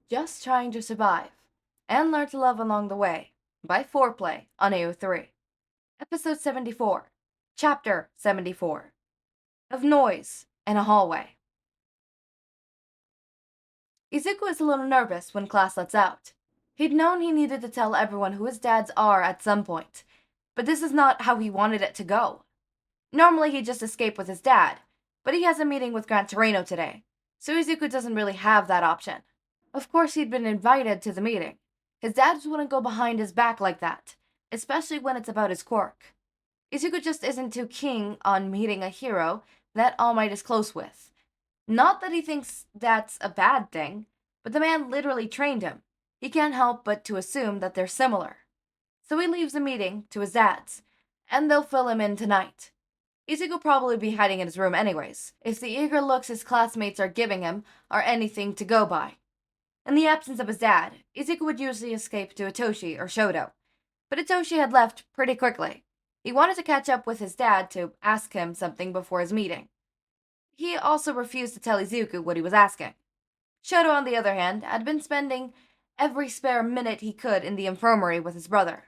Just trying to survive and learn to love along the way by Foreplay on AO3. Episode 74, Chapter 74 of Noise in a Hallway. Izuku is a little nervous when class lets out. He'd known he needed to tell everyone who his dads are at some point, but this is not how he wanted it to go. Normally he'd just escape with his dad, but he has a meeting with Gran Torino today, so Izuku doesn't really have that option. Of course he'd been invited to the meeting. His dad wouldn't go behind his back like that, especially when it's about his quirk. Izuku just isn't too keen on meeting a hero that All Might is close with. Not that he thinks that's a bad thing, but the man literally trained him. He can't help but to assume that they're similar. So he leaves the meeting to his dad's, and they'll fill him in tonight. Izuku will probably be hiding in his room anyways, if the eager looks his classmates are giving him are anything to go by. In the absence of his dad, Izuku would usually escape to Hitoshi or Shoto, but Hitoshi had left pretty quickly. He wanted to catch up with his dad to ask him something before his meeting. He also refused to tell Izuku what he was asking. Shoto, on the other hand, had been spending every spare minute he could in the infirmary with his brother.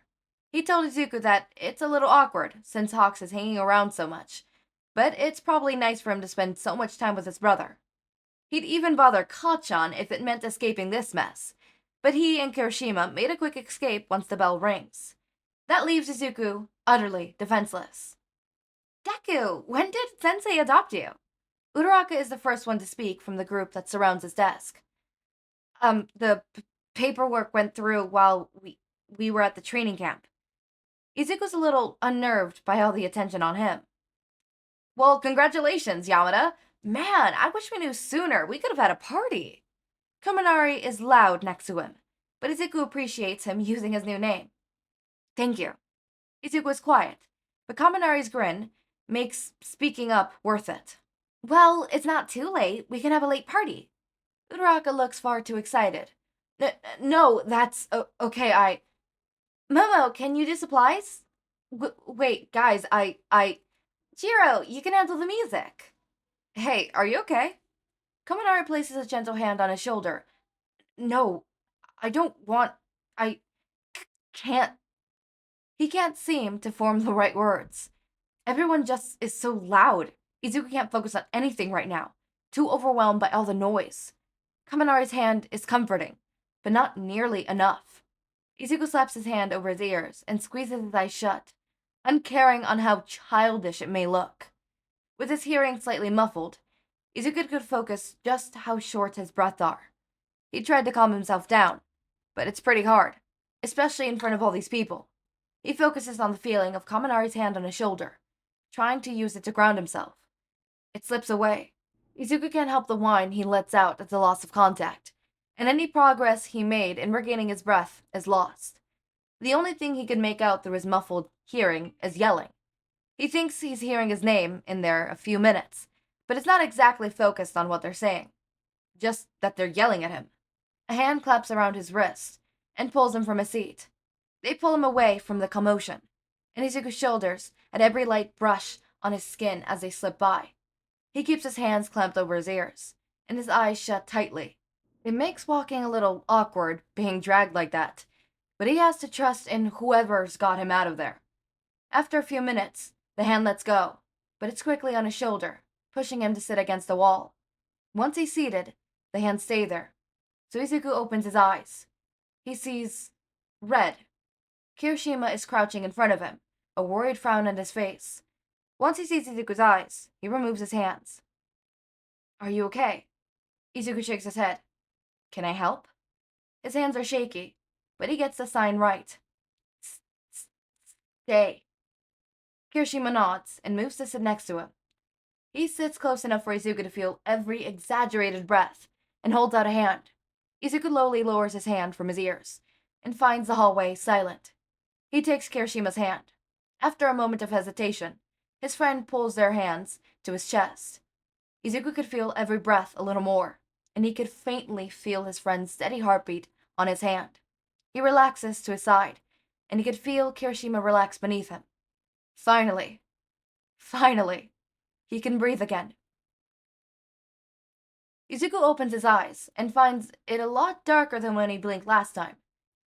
He told Izuku that it's a little awkward since Hawks is hanging around so much, but it's probably nice for him to spend so much time with his brother. He'd even bother Kachan if it meant escaping this mess, but he and Kirishima made a quick escape once the bell rings. That leaves Izuku utterly defenseless. Deku, when did Sensei adopt you? Uraraka is the first one to speak from the group that surrounds his desk. The paperwork went through while we were at the training camp. Izuku's a little unnerved by all the attention on him. Well, congratulations, Yamada. Man, I wish we knew sooner. We could have had a party. Kaminari is loud next to him, but Izuku appreciates him using his new name. Thank you. Izuku is quiet, but Kaminari's grin makes speaking up worth it. Well, it's not too late. We can have a late party. Uraraka looks far too excited. No, that's okay. Momo, can you do supplies? Wait, guys, Jiro, you can handle the music. Hey, are you okay? Kaminari places a gentle hand on his shoulder. No, I don't want. I can't. He can't seem to form the right words. Everyone just is so loud. Izuku can't focus on anything right now, too overwhelmed by all the noise. Kaminari's hand is comforting, but not nearly enough. Izuku slaps his hand over his ears and squeezes his eyes shut, uncaring on how childish it may look. With his hearing slightly muffled, Izuku could focus just how short his breaths are. He tried to calm himself down, but it's pretty hard, especially in front of all these people. He focuses on the feeling of Kaminari's hand on his shoulder, trying to use it to ground himself. It slips away. Izuku can't help the whine he lets out at the loss of contact, and any progress he made in regaining his breath is lost. The only thing he can make out through his muffled hearing is yelling. He thinks he's hearing his name in there a few minutes, but it's not exactly focused on what they're saying, just that they're yelling at him. A hand claps around his wrist and pulls him from his seat. They pull him away from the commotion, and Izuku's shoulders at every light brush on his skin as they slip by. He keeps his hands clamped over his ears, and his eyes shut tightly. It makes walking a little awkward, being dragged like that, but he has to trust in whoever's got him out of there. After a few minutes, the hand lets go, but it's quickly on his shoulder, pushing him to sit against the wall. Once he's seated, the hands stay there, so Izuku opens his eyes. He sees red. Kirishima is crouching in front of him, a worried frown on his face. Once he sees Izuku's eyes, he removes his hands. Are you okay? Izuku shakes his head. Can I help? His hands are shaky, but he gets the sign right. Stay. Kirishima nods and moves to sit next to him. He sits close enough for Izuku to feel every exaggerated breath and holds out a hand. Izuku slowly lowers his hand from his ears and finds the hallway silent. He takes Kirishima's hand. After a moment of hesitation, his friend pulls their hands to his chest. Izuku could feel every breath a little more, and he could faintly feel his friend's steady heartbeat on his hand. He relaxes to his side, and he could feel Kirishima relax beneath him. Finally, he can breathe again. Izuku opens his eyes and finds it a lot darker than when he blinked last time.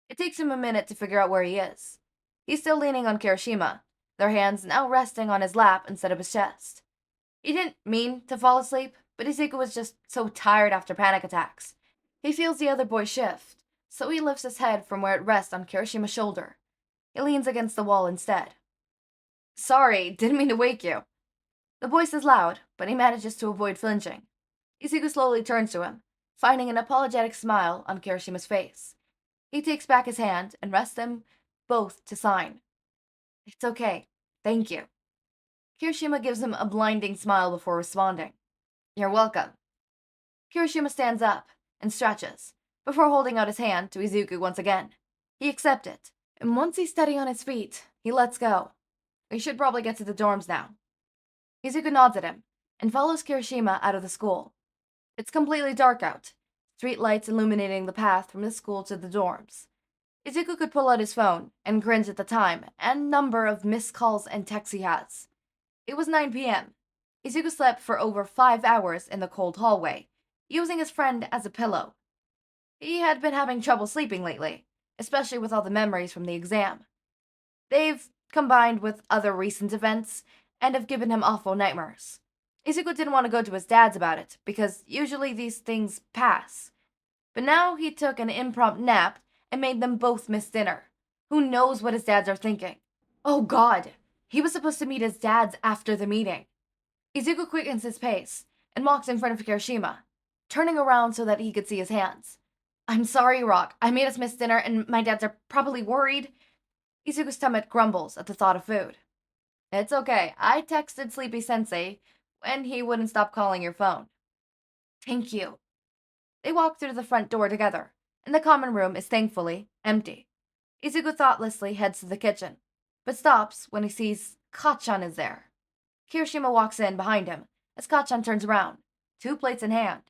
It takes him a minute to figure out where he is. He's still leaning on Kirishima, their hands now resting on his lap instead of his chest. He didn't mean to fall asleep, but Izuku was just so tired after panic attacks. He feels the other boy shift, so he lifts his head from where it rests on Kirishima's shoulder. He leans against the wall instead. Sorry, didn't mean to wake you. The voice is loud, but he manages to avoid flinching. Izuku slowly turns to him, finding an apologetic smile on Kirishima's face. He takes back his hand and rests them both to sign. It's okay. Thank you. Kirishima gives him a blinding smile before responding. You're welcome. Kirishima stands up and stretches, before holding out his hand to Izuku once again. He accepts it, and once he's steady on his feet, he lets go. We should probably get to the dorms now. Izuku nods at him, and follows Kirishima out of the school. It's completely dark out, street lights illuminating the path from the school to the dorms. Izuku could pull out his phone and cringe at the time and number of missed calls and texts he has. It was 9 p.m. Izuku slept for over 5 hours in the cold hallway, using his friend as a pillow. He had been having trouble sleeping lately, especially with all the memories from the exam. They've combined with other recent events and have given him awful nightmares. Izuku didn't want to go to his dad's about it, because usually these things pass. But now he took an impromptu nap and made them both miss dinner. Who knows what his dads are thinking? Oh God, he was supposed to meet his dads after the meeting. Izuku quickens his pace and walks in front of Kirishima, turning around so that he could see his hands. I'm sorry, Rock. I made us miss dinner and my dads are probably worried. Izuku's stomach grumbles at the thought of food. It's okay. I texted Sleepy Sensei when he wouldn't stop calling your phone. Thank you. They walk through the front door together, and the common room is thankfully empty. Izuku thoughtlessly heads to the kitchen, but stops when he sees Kacchan is there. Kirishima walks in behind him as Kacchan turns around, 2 plates in hand.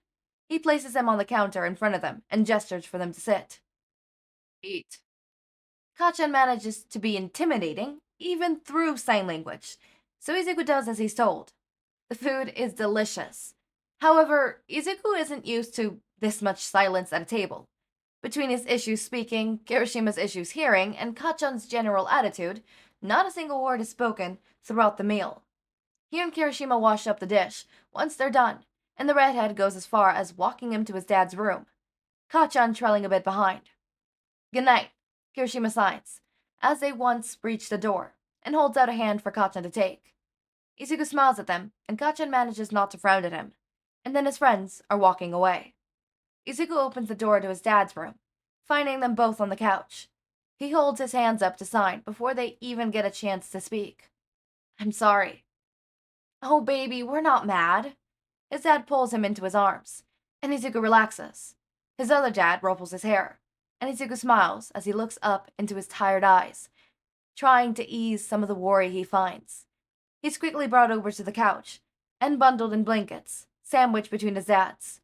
He places them on the counter in front of them and gestures for them to sit. Eat. Kacchan manages to be intimidating, even through sign language, so Izuku does as he's told. The food is delicious. However, Izuku isn't used to this much silence at a table. Between his issues speaking, Kirishima's issues hearing, and Kacchan's general attitude, not a single word is spoken throughout the meal. He and Kirishima wash up the dish once they're done, and the redhead goes as far as walking him to his dad's room, Kacchan trailing a bit behind. Good night, Kirishima signs, as they once reach the door, and holds out a hand for Kacchan to take. Izuku smiles at them, and Kacchan manages not to frown at him, and then his friends are walking away. Izuku opens the door to his dad's room, finding them both on the couch. He holds his hands up to sign before they even get a chance to speak. I'm sorry. Oh, baby, we're not mad. His dad pulls him into his arms, and Izuku relaxes. His other dad ruffles his hair, and Izuku smiles as he looks up into his tired eyes, trying to ease some of the worry he finds. He's quickly brought over to the couch, and bundled in blankets, sandwiched between his dads.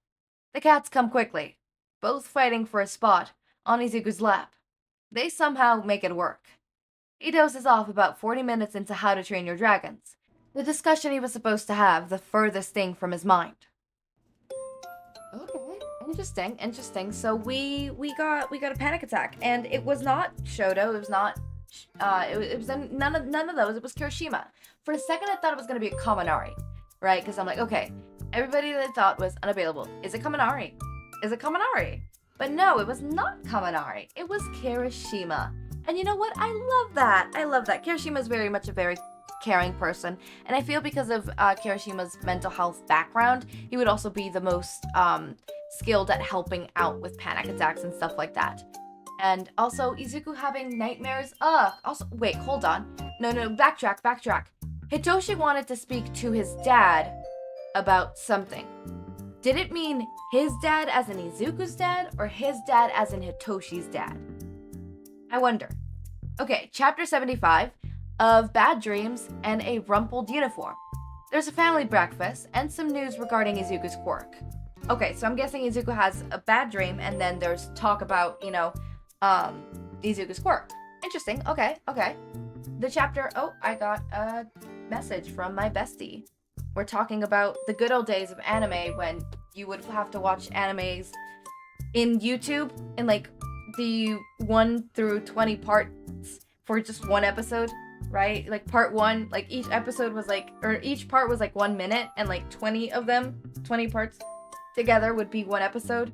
The cats come quickly, both fighting for a spot on Izuku's lap. They somehow make it work. He dozes off about 40 minutes into How to Train Your Dragons, the discussion he was supposed to have the furthest thing from his mind. Okay, interesting. So we got a panic attack, and it was not Shoto, it was not it was none of those. It was Kirishima. For a second, I thought it was gonna be a Kaminari, right? Because I'm like, okay, everybody that I thought was unavailable. Is it Kaminari? But no, it was not Kaminari. It was Kirishima. And you know what? I love that. Kirishima is very much a very caring person, and I feel because of Kirishima's mental health background, he would also be the most skilled at helping out with panic attacks and stuff like that. And also Izuku having nightmares. Also, wait, hold on. No, backtrack. Hitoshi wanted to speak to his dad about something. Did it mean his dad as in Izuku's dad, or his dad as in Hitoshi's dad? I wonder. Okay, chapter 75 of Bad Dreams and a Rumpled Uniform. There's a family breakfast and some news regarding Izuku's quirk. Okay, so I'm guessing Izuku has a bad dream, and then there's talk about, Izuku's quirk. Interesting, okay. The chapter, I got a message from my bestie. we're talking about the good old days of anime when you would have to watch animes in YouTube in like the 1 through 20 parts for just one episode, right? Like part 1, like each episode was like, or each part was like 1 minute, and like 20 of them, 20 parts together would be one episode.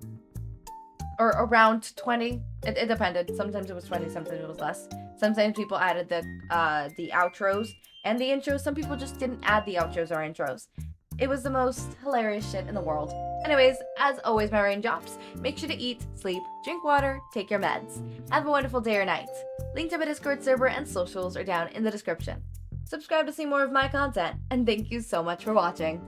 Or around 20. It depended. Sometimes it was 20, sometimes it was less. Sometimes people added the outros and the intros. Some people just didn't add the outros or intros. It was the most hilarious shit in the world. Anyways, as always, my raindrops, make sure to eat, sleep, drink water, take your meds. Have a wonderful day or night. Link to my Discord server and socials are down in the description. Subscribe to see more of my content, and thank you so much for watching.